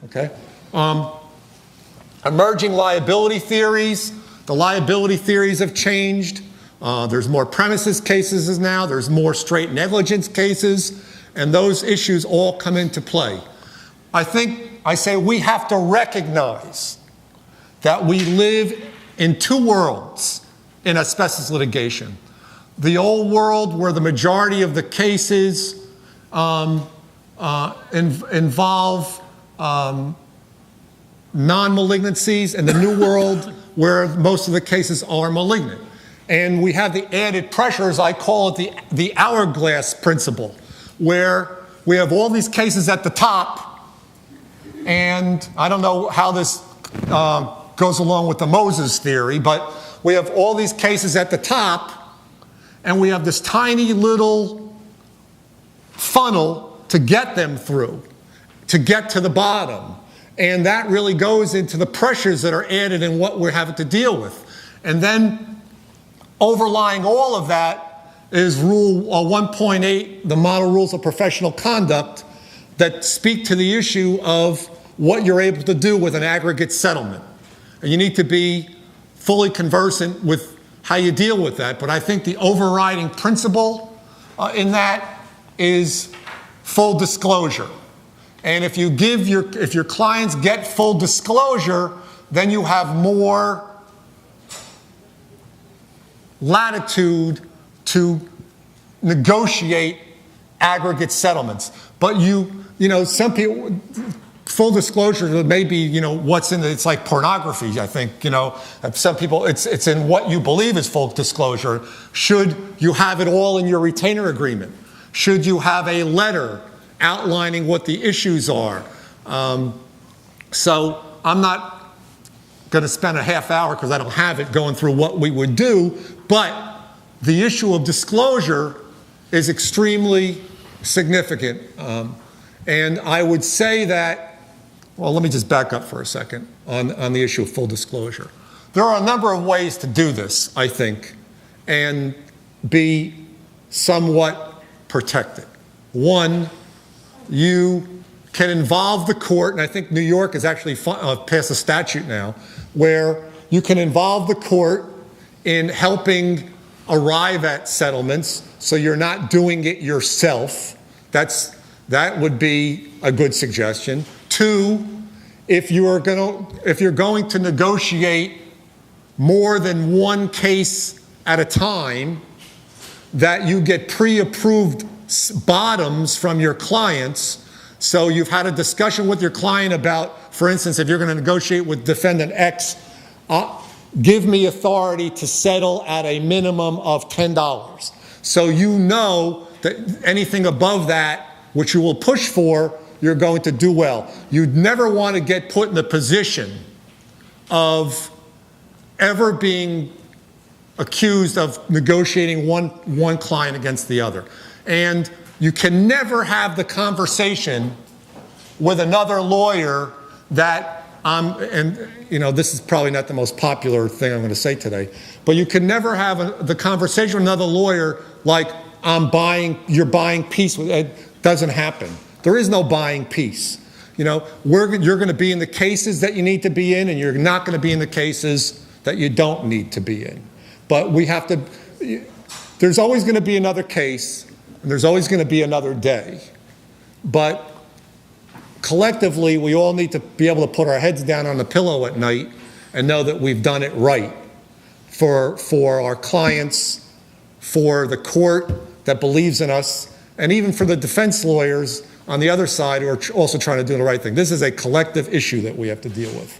Okay? Emerging liability theories. The liability theories have changed. There's more premises cases now. There's more straight negligence cases. And those issues all come into play. I say we have to recognize that we live in two worlds in asbestos litigation. The old world where the majority of the cases involve non-malignancies, and the new world where most of the cases are malignant. And we have the added pressures, I call it the hourglass principle, where we have all these cases at the top, and I don't know how this goes along with the Moses theory, but we have all these cases at the top, and we have this tiny little funnel to get them through, to get to the bottom. And that really goes into the pressures that are added in what we're having to deal with. And then overlying all of that is Rule 1.8, the Model Rules of Professional Conduct, that speak to the issue of what you're able to do with an aggregate settlement. And you need to be fully conversant with how you deal with that. But I think the overriding principle in that is full disclosure. And if your clients get full disclosure, then you have more latitude to negotiate aggregate settlements. But some people, full disclosure may be, what's in it. It's like pornography, I think, some people, it's in what you believe is full disclosure. Should you have it all in your retainer agreement? Should you have a letter outlining what the issues are? So I'm not going to spend a half hour, because I don't have it, going through what we would do, but the issue of disclosure is extremely significant. And I would say that, well, let me just back up for a second on the issue of full disclosure. There are a number of ways to do this, I think, and be somewhat protected. One, you can involve the court, and I think New York has actually passed a statute now, where you can involve the court in helping arrive at settlements, so you're not doing it yourself. That would be a good suggestion. Two, if you're going to negotiate more than one case at a time, that you get pre-approved bottoms from your clients. So you've had a discussion with your client about, for instance, if you're going to negotiate with defendant X, give me authority to settle at a minimum of $10. So you know that anything above that, which you will push for, you're going to do well. You'd never want to get put in the position of ever being accused of negotiating one client against the other. And you can never have the conversation with another lawyer that, this is probably not the most popular thing I'm going to say today, but you can never have the conversation with another lawyer like, you're buying peace. It doesn't happen. There is no buying peace. You're going to be in the cases that you need to be in, and you're not going to be in the cases that you don't need to be in. But there's always going to be another case, and there's always going to be another day. But collectively, we all need to be able to put our heads down on the pillow at night and know that we've done it right for our clients, for the court that believes in us, and even for the defense lawyers on the other side who are also trying to do the right thing. This is a collective issue that we have to deal with.